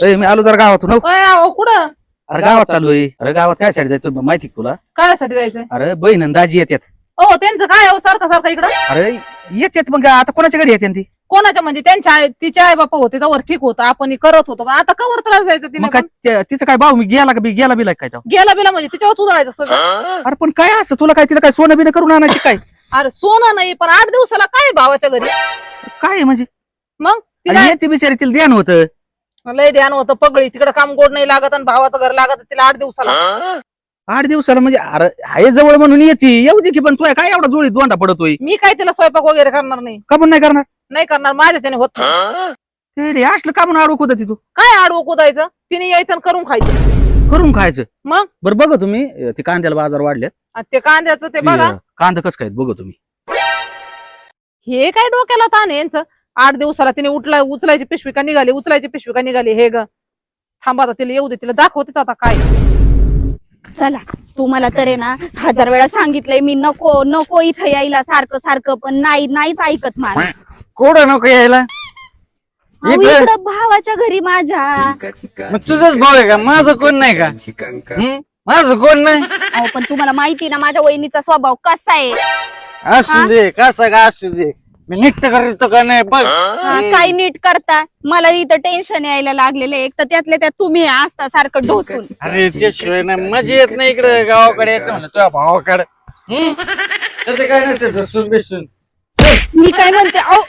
मी आलो जरा गावातून हो. कुठं अरे गावात चालू आहे. अरे गावात काय साठी जायचं माहिती का तुला? कायसाठी जायचंय? अरे बहीण आणि दाजी येतात. हो त्यांचं काय हो सारखं सारखं इकडं? अरे येतात मग आता कोणाच्या घरी येते ती? कोणाच्या म्हणजे त्यांच्या तिचे आई बापा होते त्यावर ठीक होतं आपण करत होतो पण आता कवर त्रास द्यायचा तिने मग काय तिचं काय भाऊ मी गेला बिला काय तो? गेला बिला म्हणजे तिच्यावर उधळायचं सगळं. अरे पण काय असं तुला काय तिला काय सोनं बिनं करून आणायची काय? अरे सोनं नाही पण 8 दिवसाला काय भावाच्या घरी काय आहे म्हणजे? मग आणि तिला येते बिचारी तिला ध्यान होतं. लय ध्यान होतं पगडी तिकडे काम गोड नाही लागत आणि भावाचं घर लागत तिला 8 दिवसाला. 8 दिवसाला म्हणजे अरे आहे जवळ म्हणून येते येऊ दे की पण तू काय एवढा जोडीत दोंडा पडतोय? मी काय तिला स्वयंपाक वगैरे करणार नाही. का पण नाही करणार? नाही करणार माझ्याच्याने होत नाही. ते रे असलं का म्हणून अडवत होती तू? काय आडवं कुदायचं तिने यायचं आणि करून खायचं. करून खायचं मग बरं बघा तुम्ही ते कांद्याला बाजार वाढल्यात. आणि ते कांद्याचं ते बघा कांदा कसं काय बघा तुम्ही. हे काय डोक्याला ताण आहे यांचं. 8 दिवसाला तिने उचलायची पिशवी का निघाली उचलायची पिशवी का निघाली हे ग थांबा आता तिला येऊ दे तिला दाखवतेच आता काय. चला तू मला तर आहे ना 1000 वेळा सांगितलंय मी नको नको इथं यायला सारखं सारखं पण नाहीच ऐकत माणूस. कोण नको यायला? अहो, इकडं भावाच्या घरी माझ्या. मग तुझाच भाऊ आहे का? माझं कोण नाही का? माझं कोण नाही. अहो पण तुम्हाला माहिती ना माझ्या वहिनीचा स्वभाव कसा आहे. असू दे कसा का असू दे मी नीट करतो का नाही बघ. काय नीट करता मला इथं टेन्शन यायला लागलेलं एक तर त्यातल्या त्यात तुम्ही असता सारखं ढोसून. अरे त्याशिवाय ना मजा येत नाही इकडे गावाकडे येतं म्हणलं तुझ्या भावाकडे. तसं काय नसतं ढोसून बिसून. मी काय म्हणते अहो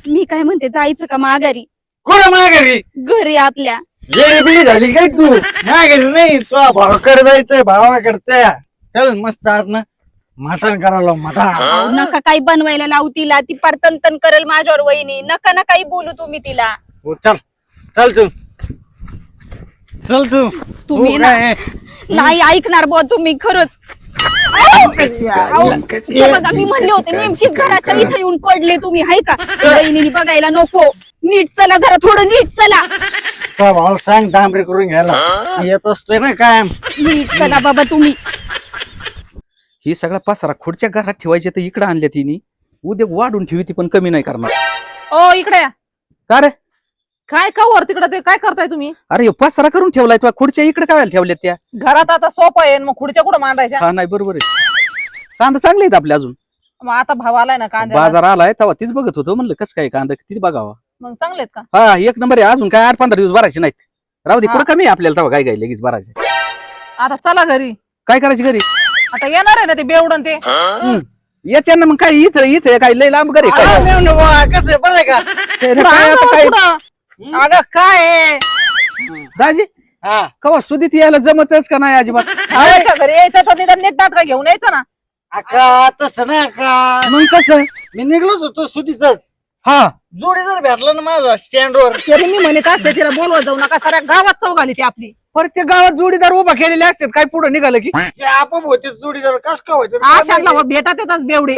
मी काय म्हणते जायचं का माघारी? कोणा माघारी? घरी आपल्या. येडी झाली काय तू? माघारी नाही तुझ्या भावाकडे जायचंय भावाकडे. चल मस्त आज ना मटण करायला मटण. नका काही बनवायला लावू तिला ती पार तन करेल माझ्यावर वहिनी. नका ना काही बोलू तुम्ही तिला. हो चल चल तू चल तू तुम्ही ना नाही ऐकणार बुवा तुम्ही खरंच. हे बघा मी म्हणले होते नेमकीच घराच्या इथे येऊन पडले तुम्ही हाय का? वहिनीने बघायला नको. नीट चला जरा थोडं नीट चला. तुझ्या भावाला सांग डांबरी करून घ्यायला येत असतोय ना कायम. नीट चला बाबा तुम्ही. ही सगळा पसारा खुर्च्या घरात ठेवायचे तर इकडे आणल्या तिने. उद्या वाढून ठेवी ती पण कमी नाही करणार. ओ इकडे या. का रे? काय कवर तिकडे ते काय करताय तुम्ही? अरे पसारा करून ठेवलाय तुला खुर्च्या इकडे काय ठेवल्यात त्या? घरात आता सोपा आहे मग खुर्च्या कुठं मांडायच्या? हा नाही बरोबर आहे. कांदा चांगले आहेत आपले अजून. मग आता भाव आलाय ना कांद्याला. बाजार आलाय तेव्हा तीच बघत होतो म्हणलं कसं काय कांदा किती बघावा. मग चांगलेत का? हा 1 नंबर आहे. अजून काय 8-15 दिवस भरायचे नाहीत. राहू दे हा. पुढे कमी आहे आपल्याला तेव्हा काय लगेच भरायचे. आता चला घरी. काय करायची घरी? आता येणार आहे ना ते बेवडन ते. येते ना मग काय इथं काय लय लांब घरी काय? कसं बरं आहे का? पुढं काय आण आता ना काय? पुढं. अगं काय आहे? दाजी हा कवा सुदीत यायला जमतच का नाही अजिबात? भावाच्या घरी यायचं तर निदान नीट नाटका घेऊन यायचं ना. अका तसं ना का मग कसं? मी निघलोच होतो सुधीतच. हा जोडीदार भेटला ना माझा स्टँडवर. तरी मी म्हणत असते तिला बोलवत जाऊ नका साऱ्या गावात चौघाली ती आपली. प्रत्येक गावात जोडीदार उभा केलेले असतात. काय पुढे निघालं की आपोआप होते जोडीदार कस का होते आशाला भेटत येतच बेवडे.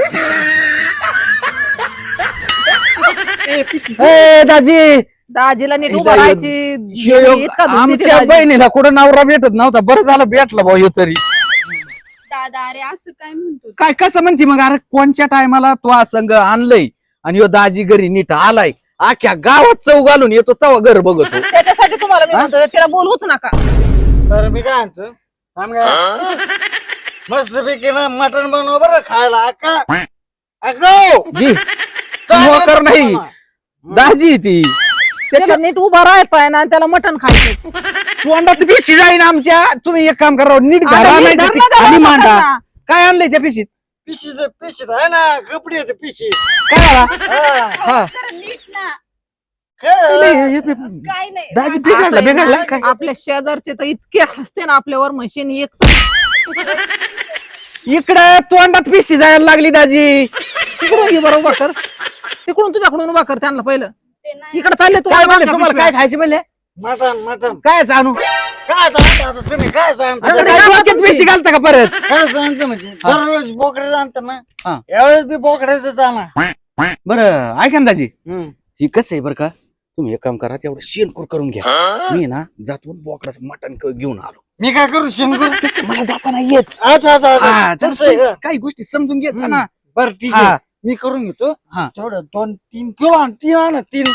ए दाजी दाजीला नीट उभं राहायची. इतका धुंदीची आमच्या दाजी. बहिणीला कुठं नवरा भेटत नव्हता. बरं झालं भेटला भाऊ ह्यो तरी. दादा अरे असं काय म्हणतो? काय कसं म्हणते मग? अरे कोणच्या टायमाला तो संघ आणलंय आणि ह्यो दाजी घरी नीट आलाय. अख्ख्या गावात चौ घालून येतो तेव्हा घर बघतो. त्याच्यासाठी तुम्हाला मी म्हणतो तिला बोलवूच नका. तर मी काय म्हणतो मस्त पैकी ना मटण बनव बरं खायला. अक्का अगो जी नोकर नाही दाजी ती. त्याच्या नीट उभा राहताय ना आणि त्याला मटण खायचं. तोंडात पिशी जाईन आमच्या. तुम्ही एक काम करा नीट आता धरा नीट नाही तर धर ती ना खाली गावाला मांडा. करता. काय आणलंय त्या पिशीत? पिशीत आहे ना कपडे येते पिशी. काय आला? हा. हा. जरा नीट ना. काय? काय नाही दाजी असं बिघडला आहे बिघडला ना, काय? आपल्या शेजारचे तर इतके हसते ना आपल्यावर म्हशीन एक. इकडे तोंडात पिशी जायला लागली दाजी. तिकडून घे बरं उभा कर. तिकडून तुझ्याकडून उभा कर त्यांना पहिलं. ते नाही. इकडे चालले काय म्हणले तुम्हाला? काय खायचे म्हणले? मटण मटण काय आणू? काय आता तुम्ही काय सांगता? आता काय डोक्यात पिशी घालता का परत? काय सांगतो म्हणजे दररोज बोकडे जाणत ना. हा. यावेळेस बी बोकड्याच जाणार. बरं ऐका ना दाजी ही कसं आहे बरं का? तुम्ही एक काम करा तेवढं शेणकूर करून घ्या. मी ना जातून बोकडाचं मटण घेऊन आलो. मी काय करू शंकर? तसं मला जाताना येत. अच्छा अच्छा हा, अच्छा. तर तसं आहे का? काही गोष्टी समजून घ्यायचं ना. बरं ठीक हा. आहे मी करून घेतो. हा. तेवढं 2-3 किलो आण. 3 आण 3.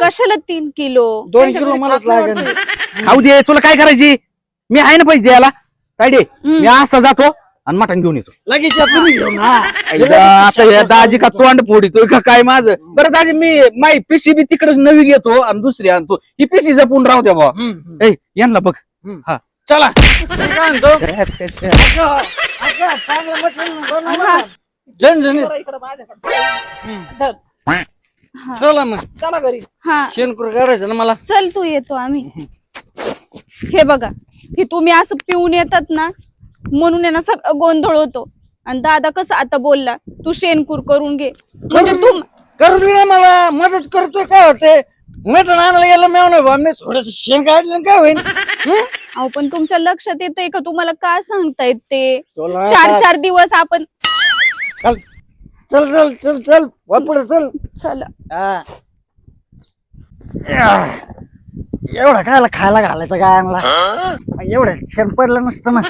कशाला 3 किलो 2 किलो मलाच लागेल. खाऊ दे, तुला काय करायची? मी आहे ना पैसे द्यायला. काय दे, मी असा जातो आणि मटण घेऊन येतो. लगेच या तुम्ही घेऊन आता या दाजी का तोंड फोडितोय का काय माझं? बरं दाजी, मी माई पिशी बी तिकडच नवी घेतो आणि दुसरी आणतो. ही पिशी जपून राहू द्या बाबा. यांना बघ. चला मी काय म्हणतो, अगं, चांगलं मटण बनव ना. झणझणीत. इकडं माझ्याकडे धर. चला मग चला घरी. हा शेणकूर काढायचं ना मला. चल तू येतो आम्ही. हे बघा, की तुम्ही असं पिऊन येतात ना म्हणून आहे ना सगळं गोंधळ होतो. आणि दादा कसं आता बोलला, तू शेणकूर करून घे म्हणजे तू करू दे ना, मला मदत करतो. काय होते, मटण आणायला गेलं मी थोडस शेण काढलं काय होईल. अहो पण तुमच्या लक्षात येतंय का तुम्हाला का सांगतायत ते? तुला 4 दिवस आपण चल चल चल चल चल वापड चल. चला. हा. एवढं खायला खायला घालायचं काय आणला, एवढं शेण पडलं नसतं ना.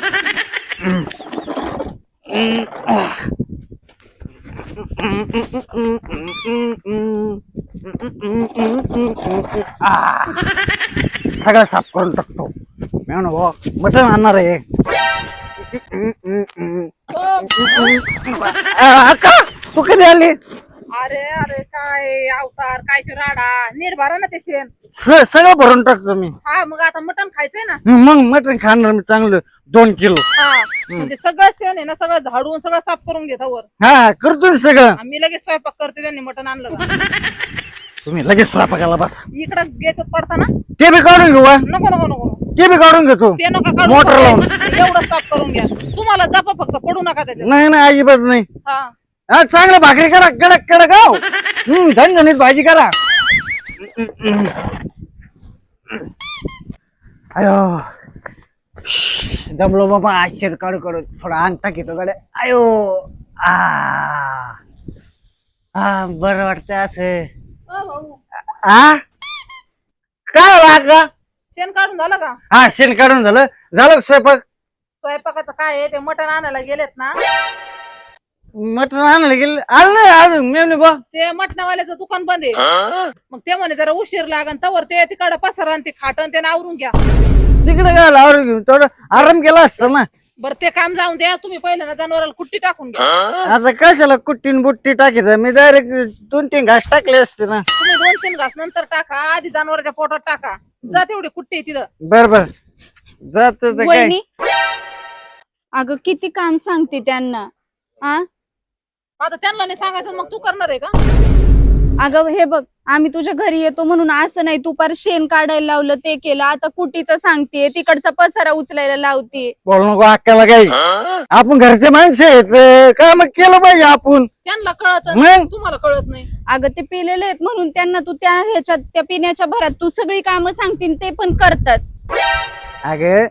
सगळं साफ करून टाकतो. मी म्हणू भाऊ मटण आणणार आहे. अक्का तू कधी आली? अरे अरे काय अवतार, काय ते राडा निर्भारा ना ते शेण. सगळं भरून टाकतो मी. हा मग आता मटण खायचंय ना. मग मटण खाणार मी चांगलं 2 किलो. हा म्हणजे सगळं शेण आहे ना सगळं झाडून सगळं साफ करून घेता वर. हा करतो ना सगळं. मी लगेच स्वयंपाक करते. त्यांनी मटण आणलं का तुम्ही लगेच स्वयंपाकाला बसा. इकडं घेत पडताना ते बी काढून घेऊ. नको नको नको ते बी काढून घेतो. ते नका काढू. मोटर लावून. एवढं साफ करून घ्या. तुम्हाला जपा फक्त पडू नका त्याच्यात. नाही नाही अजिबात नाही. हा हा चांगलं भाकरी करा कडक कडक. गाव झणझणीत भाजी करा. अयो दमलो बाबा. आश्चर्य काढू काढू थोडा अंग टाकीतो कडे. अयो हा बरं वाटतं असं. भाऊ हा काय वाटलं? शेण काढून झालं का? हा शेण काढून झालं. झालं स्वयंपाक. स्वयंपाकाचं काय आहे ते मटण आणायला गेलेत ना. मटण आणायला गेलं आलं नाही अजून. मेवणी बा ते मटणावाल्याचं दुकान बंद आहे. मग ते म्हणे जरा उशीर लागन तवर ते तिकडं पसरा आणि ते खाटण ते आवरून घ्या. तिकडे काय लावून घेऊन थोडं आराम केला असतं ना. बरं ते काम जाऊन द्या. तुम्ही पहिले ना जनावराला कुट्टी टाकून घ्या. आता कशाला कुट्टीन बुट्टी टाकीचं. मी डायरेक्ट 2-3 घास टाकले असते ना. तुम्ही 2-3 घास नंतर टाका. आधी जनावराच्या पोटात टाका. जा तेवढी कुट्टी आहे तिथं. बर बर जात काय. वहिनी अगं किती काम सांगते त्यांना. हा आता त्यांना नाही सांगायचं मग तू करणार आहे का? अगं हे बघ, आम्ही तुझ्या घरी येतो म्हणून असं नाही तू पार शेण काढायला लावलं ते केलं. आता कुटीचं सांगते, तिकडचा पसारा उचलायला लावते. बोल नको अक्काला काही. आपण घरचे माणसं आहेत. काय मग केलं पाहिजे आपण. त्यांना कळत मग? तुम्हाला कळत नाही. अगं ते पिलेले आहेत म्हणून त्यांना तू त्या ह्याच्यात त्या पिण्याच्या भरात तू सगळी कामं सांगतील ते पण करतात. अगं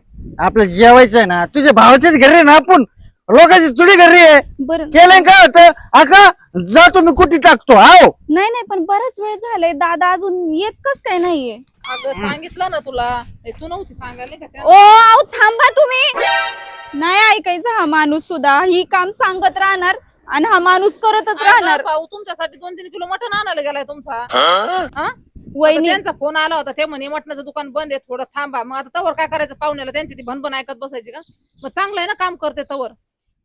आपलं जेवायचं आहे ना. तुझ्या भावाच्याच घरी आहे ना आपण. लोकांची तुझी घरी आहे. बरं केलं काय होतं अक्का जातो मी कुठे टाकतो. आहो नाही पण बराच वेळ झालाय. दादा अजून येत कस काय नाहीये. अगं सांगितलं ना तुला. तू नव्हती सांगायला का त्या? ओ आऊ थांबा तुम्ही. नाही ऐकायचं हा माणूस सुद्धा. ही काम सांगत राहणार आणि हा माणूस करतच राहणार. अगं, भाऊ तुमच्यासाठी 2-3 किलो मटण आणायला गेलाय तुमचा. हा? वहिनी त्यांचा फोन आला होता. ते म्हणे मटणाचं दुकान बंद आहे थोडं थांबा. मग आता तवर काय करायचं पाहुण्याला. त्यांची ती भनभन ऐकत बसायची का? मग चांगलं आहे ना काम करते तवर.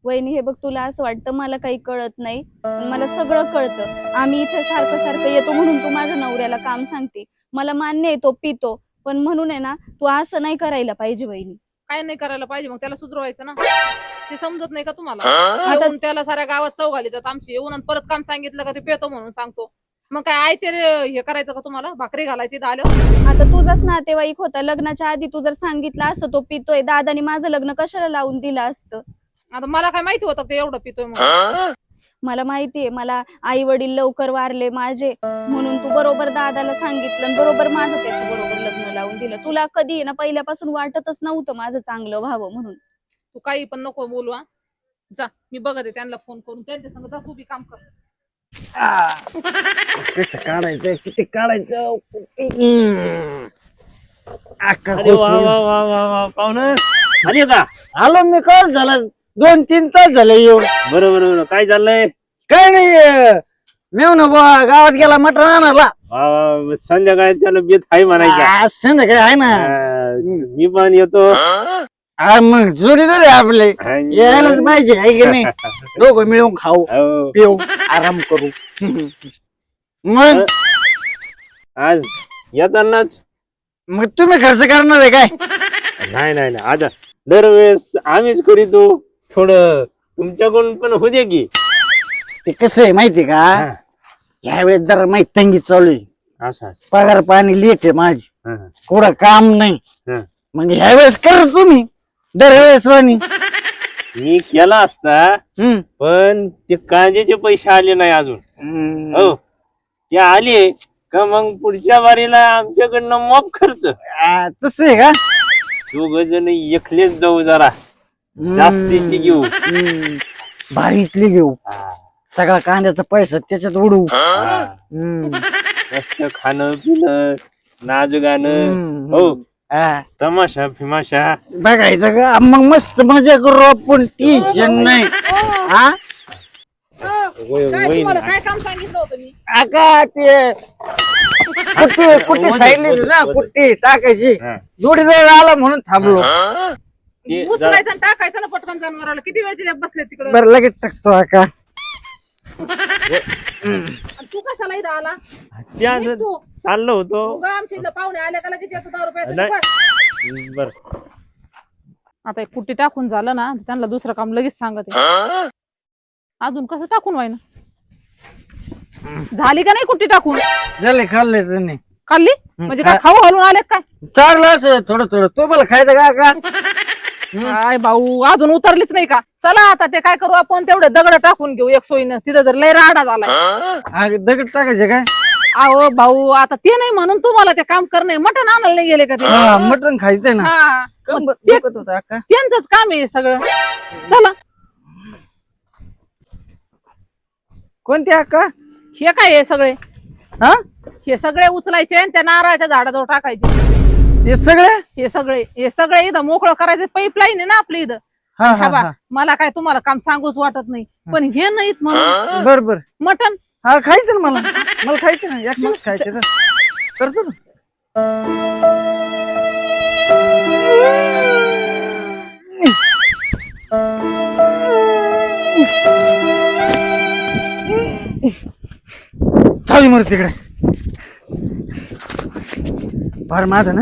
वहिनी हे बघ, तुला असं वाटतं मला काही कळत नाही. पण मला सगळं कळतं. आम्ही इथे सारखं सारखं येतो म्हणून तू माझ्या नवऱ्याला काम सांगते. मला मान्य आहे तो पितो, पण म्हणून आहे ना तू असं नाही करायला पाहिजे वहिनी. काय नाही करायला पाहिजे मग त्याला सुधरवायचं ना. ते समजत नाही का तुम्हाला? येऊन त्याला साऱ्या गावात चौघाली तर आमची येऊन आणि परत काम सांगितलं का ते पेतो म्हणून सांगतो. मग काय आहे ते हे करायचं का तुम्हाला? भाकरी घालायची आलं. आता तुझाच नातेवाईक होता. लग्नाच्या आधी तू जर सांगितलं असं तो पितोय, दादानी माझं लग्न कशाला लावून दिलं असतं. आता मला काय माहिती होतं ते एवढं पितोय म्हणून. मला माहितीये, मला आई वडील लवकर वारले माझे म्हणून तू बरोबर दादाला सांगितलं आणि बरोबर माझं त्याच्या बरोबर लग्न लावून दिलं. तुला कधी ना पहिल्यापासून वाटतच नव्हतं माझं चांगलं व्हावं म्हणून. तू काही पण नको बोलू. हा जा, मी बघते त्यांना फोन करून. त्यांच्या संग जा, तू बी काम कर. कसं काढायचं किती काढायचं. पाहुणं आली का? आलो मी. कॉल झाला 2-3 तास झाले येऊन. बरोबर काय चाललंय? काय नाही मेवना बुवा गावात गेला मटण आणायला. संध्याकाळी त्याला बेत आहे म्हणायचा. आज संध्याकाळी आहे ना. मी पण येतो. हा मग जोडीदार आहे आपले, यायलाच पाहिजे आहे की नाही. दोघं मिळून खाऊ हो. पिऊ आराम करू. मग आज येतानाच मग तुम्ही खर्च करणार आहे काय? नाही नाही नाही, आता दरवेळेस आम्हीच करीतो. थोडं तुमच्याकडून पण होते की. ते कसं आहे माहितीये का, हा, यावेळेस जरा माहिती तंगी चालू आहे. असं असं. पगार पाणी लेट आहे माझी, हा, हा. कुठं काम नाही. हा. मग ह्यावेळेस करा तुम्ही दरवेळेस वाणी. मी केला असता पण ते कांद्याचे पैसे आले नाही अजून. हो, ते आले का मग पुढच्या वारीला आमच्याकडनं मॉप खर्च. तस आहे का? दोघ जण एकलेच जाऊ, जरा जास्तीची घेऊ. भारीतली घेऊ, हा, सगळा कांद्याचा पैसा त्याच्यात उडू. हा. मस्त खाणं पिणं नाच गाणं. हो, तमाशा फिमाशा बघायचं का, मग मस्त मजा करू आपण. टेन्शन नाही. हा काय तुम्हाला काय काम सांगितलं होतं मी? आका ते कुठे कुठे सांगितली ना, कुठे टाकायची. हा. जोडीदार आला म्हणून थांबलो. ते जरा- उचलायचं आणि टाकायचं ना पटकन जनावराला. किती वेळ तिथे बसले तिकडे? बरं लगेच टाकतो आका. तू कशाला इथं आला? ते असं निघ तू. चाललो होतो. उगा आमच्या इथलं पाहुणे आले का लगेच येतो 10 रुपयाचं नाही. फळ. बर, आता एक कुट्टी टाकून झालं ना, त्यांना दुसरं काम लगेच सांगत आहे. अजून कसं टाकून व्हाय ना? झाली का नाही कुट्टी टाकून? झाले खाल्ले त्यांनी. खाल्ली म्हणजे काय खाऊ घालून आलेत काय? चारलं असं थोडं थोडं. तो मला खायचं का आका? काय भाऊ अजून उतरलीच नाही का? चला आता ते काय करू आपण, तेवढे दगड टाकून घेऊ एक सोयीनं. तिथं जर लय राडा झालाय. दगड टाकायचे काय? अहो भाऊ आता ते नाही म्हणून तुम्हाला ते काम करणे. मटण आणायला नाही गेले का ते? हा मटण खायचंय ना. हा. मग ते- दुखत होतं आका. त्यांचंच काम आहे सगळं. चला कोणती आका? हे काय हे सगळे, हा हे सगळे उचलायचे आणि त्या नारळाच्या झाडाजवळ टाकायचे. हे सगळे? हे सगळे इथं मोकळं करायचं. पाईपलाईन आहे ना आपली इथं. हा हा हा बा, हा. मला काय तुम्हाला काम सांगूच वाटत नाही, पण हे नाहीत म्हणून. बर बर. मटण हा खायचं ना मला. मला खायचं ना, एकट्यालाच खायचं ना. करतो ना. चालू मर तिकडे. फार माझ ना.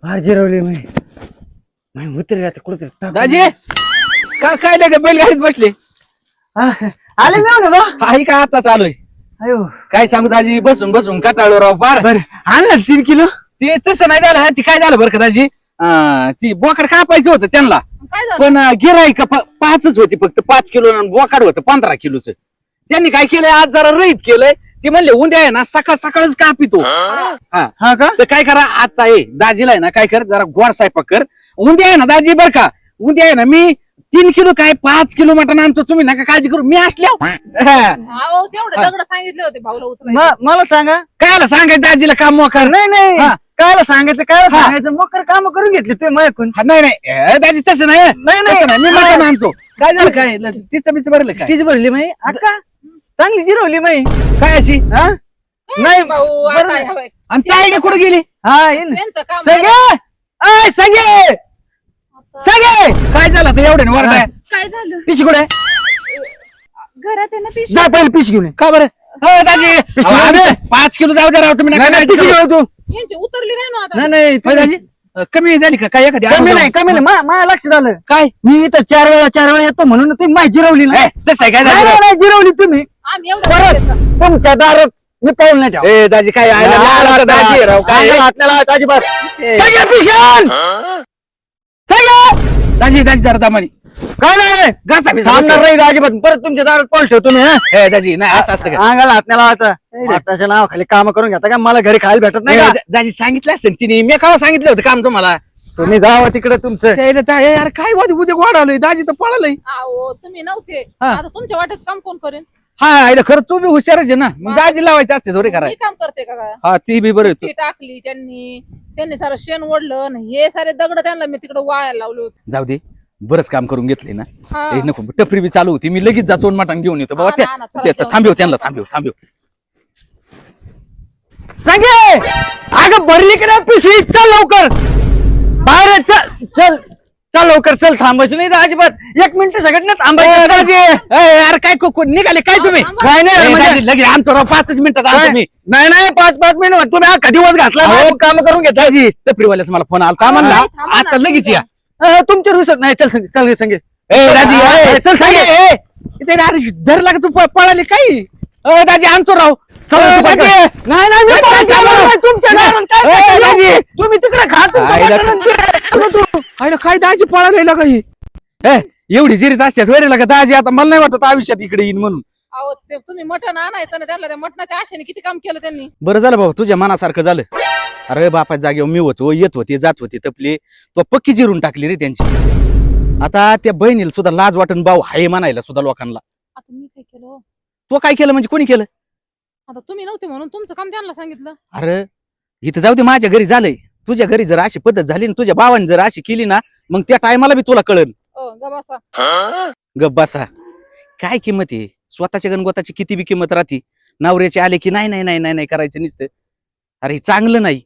फार जिरवली मी उतरले आता कुठे दाजी काय नाही का, बैलगाडीत बसले. आले मी म्हणतो. आई का आता चालू आहे. अयो काय सांगू दाजी, बसून बसून कटाळलो राव फार. बर आणलं 3 किलो. ते तसं नाही झालं. ती काय झालं बरं का दाजी, ती बोकड कापायचं होतं त्यांना, काय झालं? पण गिराईक 5च होती फक्त. 5 किलो आणि बोकाड होतं 15 किलोचं. त्यांनी काय केलंय, आज जरा रहित केलंय. ते म्हणले उद्या आहे ना सकाळ सकाळच कापितो. हा हा का? तर काय करा आता, दाजीला आहे ना काय कर, जरा गोड स्वयंपाक कर. उद्या आहे ना दाजी बर का, उद्या आहे ना मी 3 किलो काय 5 किलो मटण आणतो. तुम्ही नका काळजी करू, मी असल्या. अहो तेवढे दगड सांगितले होते भाऊला उचलायचे. मला सांगा. कायला सांगायचं दाजीला काम मोकार? नाही नाही हा. कायला सांगायचं, कायला हा. सांगायचं. मग काम करून घेतले तुम्ही माझ्याकडून. नाही नाही दाजी तसं नाही. नाही तसं नाही, मी नाही मटण आणतो. काय झालं काय, तिचं बीच भरलं काय? तीच भरली माही अक्का, चांगली जिरवली माही. काय अशी? हा नाही भाऊ बरं आता नाही. हवंय. आणि ताईडे कुठे गेली? हा ये ना. त्यांचं काम सगळे ऐ सगळे सगळे काय झालं आता एवढे वरडाय? काय झालं? पिशी कुठे? घरात आहे ना पिशवी. जा पहिले पिश घेऊन ये. का बरं? दाजी पिशवी अहो, आणू. 5 किलो जाऊ द्या राव तुम्ही. नाही नका नाही काळजी पिशवी करू. घेऊन तू. यांची उतरली काय ना आता? नाही नाही होय दाजी, कमी झाली का काय एखादी? कमी नाही कमी नाही माझ्या लक्षात आलं. काय मी इथं 4 वेळा येतो म्हणून तुम्ही माझी जिरवली ना. तसं आहे काय नाही दाजी? नाही, नाही, जिरवली तुम्ही. आम्ही एवढं परत करायचं. तुमच्या दारात मी पाऊल नाही ठेवा. ए दाजी काय आयला लाल दाजी आहे राव काय? आपल्याला अजिबात ए, सगळे पिशान सगळे दाजी दाजी जरा दामानी काय नाही घासा बिसा थांबणार नाही अजिबात. परत तुमच्या दारात पाऊल ठेवतो तुम्ही. हा? ए दाजी नाही असं असं का? अंगाला हात नाही लावायचा. आताच्या नावाखाली काम करून घेता का? मला घरी खायला भेटत नाही का? दाजी सांगितलं असेल तिने, मी केव्हा सांगितलं होतं काम तुम्हाला? तुम्ही जावा तिकडे तुमचं. यार काय वाद उद्या वाढवलंय, दाजी तर पळालंय. अहो तुम्ही नव्हते, हा. आता तुमच्या वाटेच काम कोण करेन? हा आईला खरं तू बी हुशारच आहे ना, मग दाजी लावायचं असते थोडे मी कराय. काम करते का काय? हा ती बी बरं ती टाकली त्यांनी सारं शेण ओढलं आणि हे सारे दगड त्यांना मी तिकडे वाळायला लावले होते. जाऊ दे, बरंच काम करून घेतले ना. हा. ए, नको टपरी बी चालू होती, मी लगेच जातो आणि मटण घेऊन येतो बाबा. हा ना, चला ते जेवण थांबव, करू. त्यांना थांबव. सांगे अगं भरली की नाही पिशवी, चल लवकर बाहेर ये, चल लवकर चल, थांबायचं नाही रे अजिबात, 1 मिनिट सगळ्यात ना थांबायचं. दाजी अरे काय निघाले काय तुम्ही? थांबा. नाही ए, म्हणजे- दाजी, लगेच आणतो राव, 5 मिनिटात आणतो मी. नाही 5 मिनिट तुम्ही हा कधी वाज घातला अहो, काम करून घेता. दाजी टपरीवाल्याचा मला फोन आला म्हणला अहो, थांबा ना, आता लगेच या. तुमच्या रुसत नाही, चल संगे ए दाजी ए, चल सांगे. ए, इथे अरे धरला का तू पळाली काय? दाजी आणतो राव. चला, दाजी. नाही मी काय पळत चाललं? आलो नाही, तुमच्या दारात काय ए, करता? दाजी. तुम्ही तिकडे खा तुमचं आईला- मटण आणि आयला काय दाजी पळालेला काही एवढी जिरीत असतात वेळेला का दाजी? आता मला नाही वाटत आयुष्यात इकडे येईन म्हणून. अहो ते तुम्ही मटण आणायचं ना त्यांना, त्या मटणाच्या आशेने किती काम केलं त्यांनी. बरं झालं बाबा, तुझ्या मनासारखं झालं. अरे बापा जागेवर मी होतो, येत होते जात होते तपले, तो पक्की जिरून टाकली रे त्यांची. आता त्या बहिणीला सुद्धा लाज वाटून भाऊ हाय म्हणायला सुद्धा लोकांना. आता मी काय केलं हो? तो काय केलं म्हणजे कोणी केलं? आता तुम्ही नव्हते म्हणून तुमचं काम त्यांना सांगितलं. अरे इथं जाऊ दे, माझ्या घरी झालंय. तुझ्या घरी जर अशी पद्धत झाली ना, तुझ्या भावाने जर अशी केली ना, मग त्या टायमाला बी तुला कळन. गबासा गप बसा. काय किंमत आहे स्वतःच्या गणगोताची? किती बी किंमत राहते. नवऱ्याचे आले की नाही करायचं नुसतं. अरे हे चांगलं नाही.